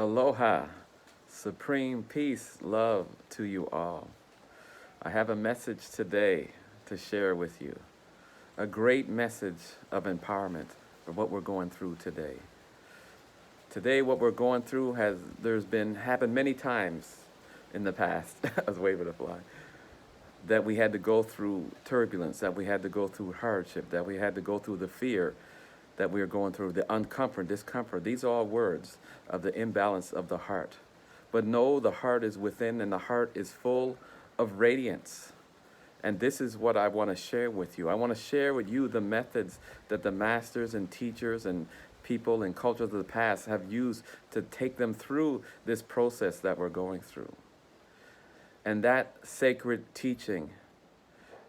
Aloha, supreme peace, love to you all. I have a message today to share with you. A great message of empowerment for what we're going through today. Today, what we're going through there's been happened many times in the past. I was waving a fly. That we had to go through turbulence, that we had to go through hardship, that we had to go through the fear that we are going through, the uncomfort, discomfort. These are all words of the imbalance of the heart. But know the heart is within and the heart is full of radiance. And this is what I want to share with you. I want to share with you the methods that the masters and teachers and people and cultures of the past have used to take them through this process that we're going through. And that sacred teaching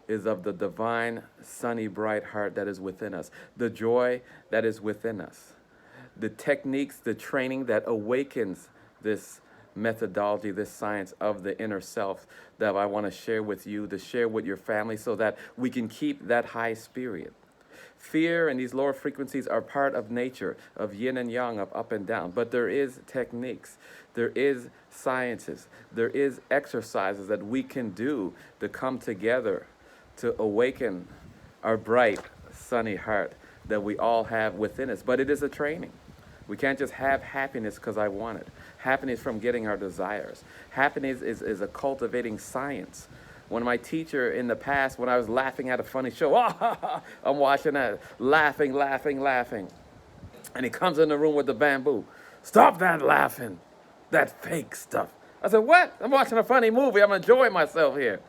is of the divine, sunny, bright heart that is within us, the joy that is within us, the techniques, the training that awakens this methodology, this science of the inner self that I want to share with you, to share with your family so that we can keep that high spirit. Fear and these lower frequencies are part of nature, of yin and yang, of up and down. But there is techniques, there is sciences, there is exercises that we can do to come together to awaken our bright, sunny heart that we all have within us. But it is a training. We can't just have happiness because I want it. Happiness from getting our desires. Happiness is a cultivating science. One of my teacher in the past, when I was laughing at a funny show, I'm watching that, laughing. And he comes in the room with the bamboo. Stop that laughing, that fake stuff. I said, what? I'm watching a funny movie. I'm enjoying myself here.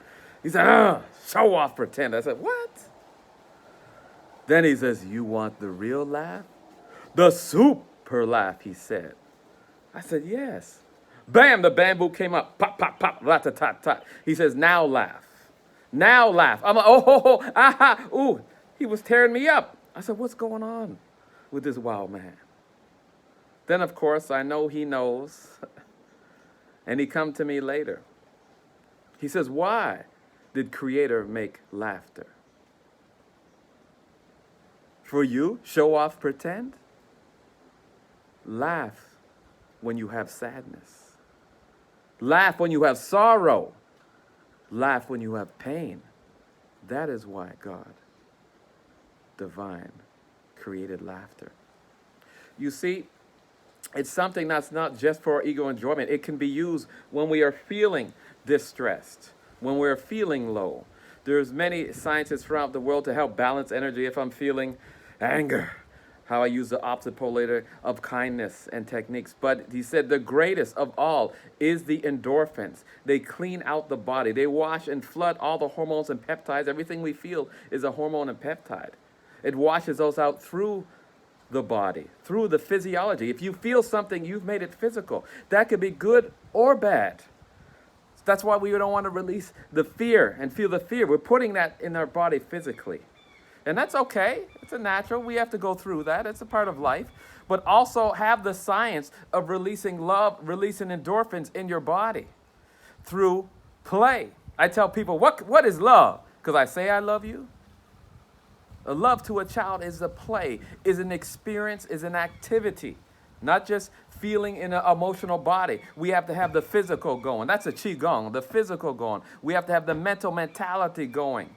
He said, show off, pretend. I said, what? Then he says, you want the real laugh? The super laugh, he said. I said, yes. Bam, the bamboo came up. Pop, pop, pop, rat-a-tat-tat. He says, now laugh. Now laugh. I'm like, aha, ooh. He was tearing me up. I said, what's going on with this wild man? Then, of course, I know he knows. And he come to me later. He says, why did Creator make laughter? For you, show off, pretend? Laugh when you have sadness. Laugh when you have sorrow. Laugh when you have pain. That is why God, divine, created laughter. You see, it's something that's not just for our ego enjoyment. It can be used when we are feeling distressed, when we're feeling low. There's many sciences throughout the world to help balance energy. If I'm feeling anger, how I use the opposite polarity of kindness and techniques. But he said the greatest of all is the endorphins. They clean out the body. They wash and flood all the hormones and peptides. Everything we feel is a hormone and peptide. It washes those out through the body, through the physiology. If you feel something, you've made it physical. That could be good or bad. That's why we don't want to release the fear and feel the fear. We're putting that in our body physically. And that's okay. It's a natural. We have to go through that. It's a part of life. But also have the science of releasing love, releasing endorphins in your body through play. I tell people, what is love? Because I say I love you. A love to a child is a play, is an experience, is an activity. Not just feeling in an emotional body. We have to have the physical going. That's a Qigong, the physical going. We have to have the mentality going.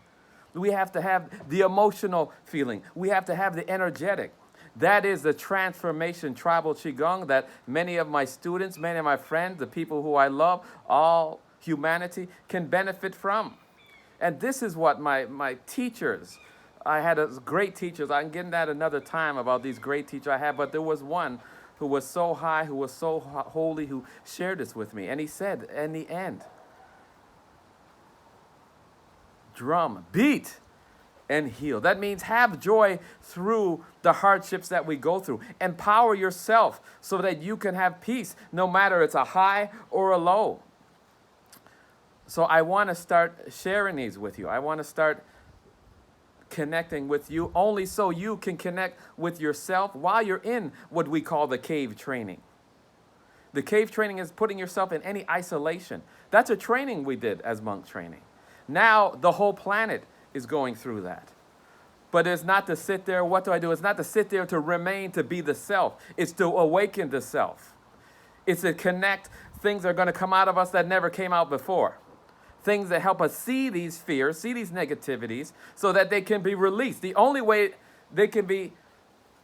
We have to have the emotional feeling. We have to have the energetic. That is the transformation tribal Qigong that many of my students, many of my friends, the people who I love, all humanity can benefit from. And this is what my teachers, I had great teachers. I can get into that another time about these great teachers I have, but there was one who was so high, who was so holy, who shared this with me. And he said, in the end, drum, beat, and heal. That means have joy through the hardships that we go through. Empower yourself so that you can have peace, no matter it's a high or a low. So I want to start sharing these with you. I want to start connecting with you only so you can connect with yourself while you're in what we call the cave training. The cave training is putting yourself in any isolation. That's a training we did as monk training. Now the whole planet is going through that. But it's not to sit there, what do I do? It's not to sit there to remain, to be the self. It's to awaken the self. It's to connect things that are going to come out of us that never came out before. Things that help us see these fears, see these negativities, so that they can be released. The only way they can be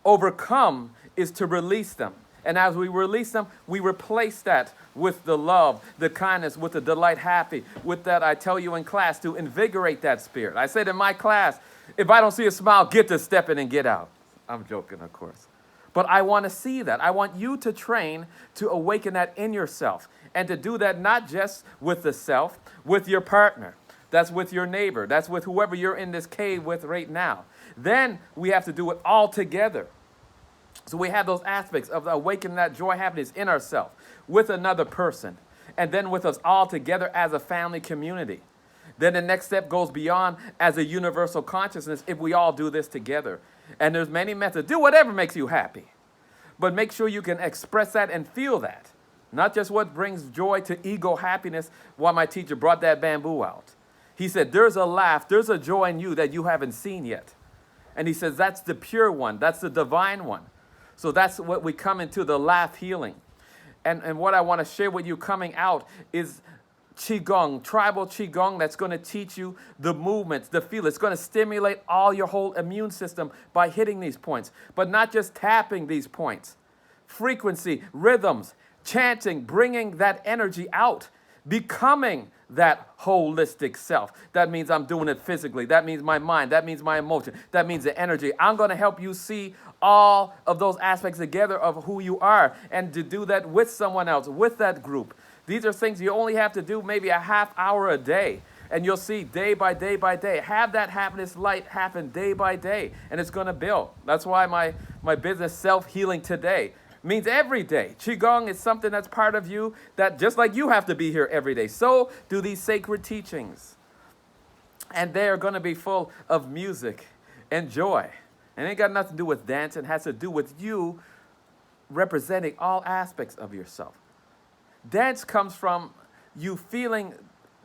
overcome is to release them. And as we release them, we replace that with the love, the kindness, with the delight, happy, with that I tell you in class to invigorate that spirit. I said in my class, if I don't see a smile, get to stepping and get out. I'm joking, of course. But I want to see that. I want you to train to awaken that in yourself. And to do that not just with the self, with your partner. That's with your neighbor. That's with whoever you're in this cave with right now. Then we have to do it all together. So we have those aspects of awakening that joy, happiness in ourselves, with another person, and then with us all together as a family community. Then the next step goes beyond as a universal consciousness if we all do this together. And there's many methods. Do whatever makes you happy. But make sure you can express that and feel that. Not just what brings joy to ego happiness, why my teacher brought that bamboo out. He said, there's a laugh, there's a joy in you that you haven't seen yet. And he says, that's the pure one, that's the divine one. So that's what we come into, the laugh healing. And what I want to share with you coming out is Qigong, tribal Qigong, that's going to teach you the movements, the feel. It's going to stimulate all your whole immune system by hitting these points, but not just tapping these points. Frequency, rhythms, chanting, bringing that energy out, becoming that holistic self. That means I'm doing it physically. That means my mind. That means my emotion. That means the energy. I'm going to help you see all of those aspects together of who you are, and to do that with someone else, with that group. These are things you only have to do maybe a half hour a day, and you'll see day by day by day. Have that happiness light happen day by day, and it's going to build. That's why my business, Self-Healing Today, means every day. Qigong is something that's part of you that just like you have to be here every day. So do these sacred teachings. And they are going to be full of music and joy. And it ain't got nothing to do with dance. It has to do with you representing all aspects of yourself. Dance comes from you feeling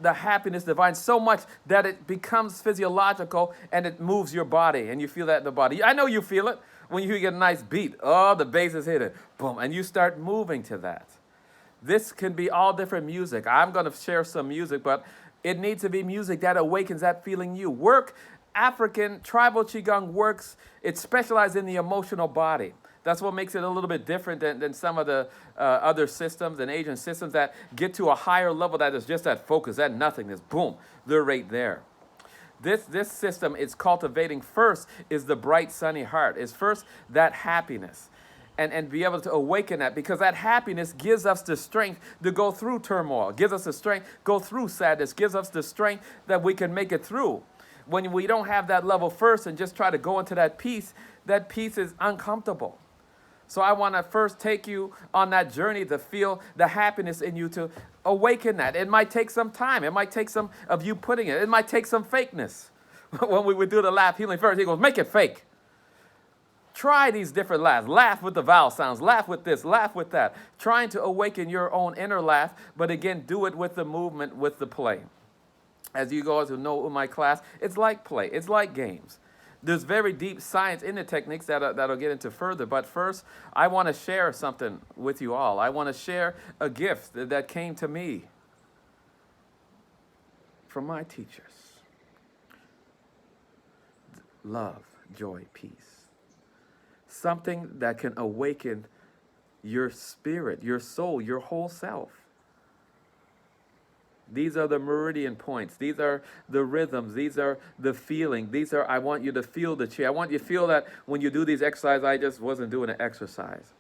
the happiness divine so much that it becomes physiological and it moves your body and you feel that in the body. I know you feel it when you get a nice beat. Oh, the bass is hitting. Boom. And you start moving to that. This can be all different music. I'm going to share some music, but it needs to be music that awakens that feeling you. African tribal Qigong works. It's specialized in the emotional body. That's what makes it a little bit different than some of the other systems and Asian systems that get to a higher level that is just that focus, that nothingness. Boom, they're right there. This system is cultivating first is the bright, sunny heart. Is first that happiness. And be able to awaken that, because that happiness gives us the strength to go through turmoil, gives us the strength go through sadness, gives us the strength that we can make it through. When we don't have that level first and just try to go into that peace is uncomfortable. So I want to first take you on that journey to feel the happiness in you, to awaken that. It might take some time. It might take some of you putting it. It might take some fakeness. When we would do the laugh healing first, he goes, make it fake. Try these different laughs. Laugh with the vowel sounds. Laugh with this. Laugh with that. Trying to awaken your own inner laugh, but again, do it with the movement, with the play. As you guys who know in my class, it's like play. It's like games. There's very deep science in the techniques that'll get into further. But first, I want to share something with you all. I want to share a gift that came to me from my teachers. Love, joy, peace. Something that can awaken your spirit, your soul, your whole self. These are the meridian points. These are the rhythms. These are the feeling. I want you to feel the chi. I want you to feel that when you do these exercises, I just wasn't doing an exercise.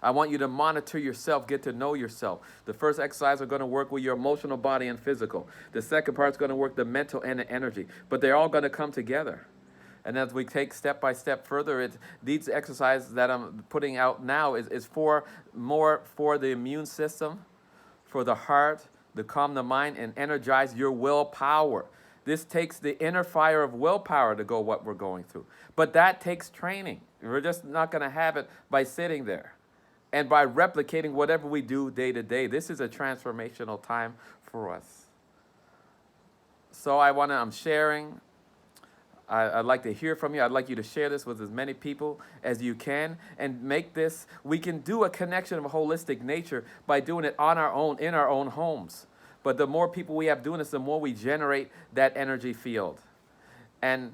I want you to monitor yourself, get to know yourself. The first exercise are going to work with your emotional body and physical. The second part is going to work the mental and the energy. But they're all going to come together. And as we take step by step further, these exercises that I'm putting out now is more for the immune system, for the heart, to calm the mind and energize your willpower. This takes the inner fire of willpower to go what we're going through. But that takes training. We're just not going to have it by sitting there and by replicating whatever we do day to day. This is a transformational time for us. So I'm sharing I'd like to hear from you. I'd like you to share this with as many people as you can and make this. We can do a connection of a holistic nature by doing it on our own, in our own homes. But the more people we have doing this, the more we generate that energy field. And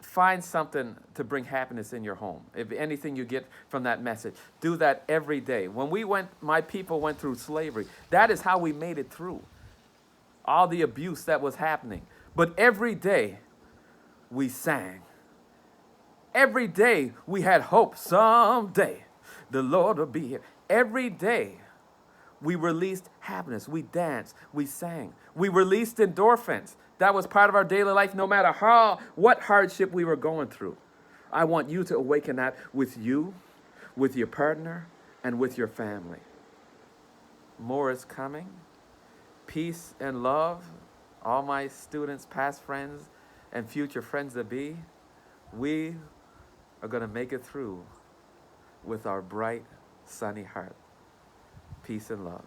find something to bring happiness in your home. If anything you get from that message, do that every day. When my people went through slavery, that is how we made it through all the abuse that was happening. But every day we sang. Every day we had hope. Someday the Lord will be here. Every day we released happiness. We danced. We sang. We released endorphins. That was part of our daily life, no matter what hardship we were going through. I want you to awaken that with you, with your partner, and with your family. More is coming. Peace and love. All my students, past friends, and future friends that be, we are going to make it through with our bright, sunny heart. Peace and love.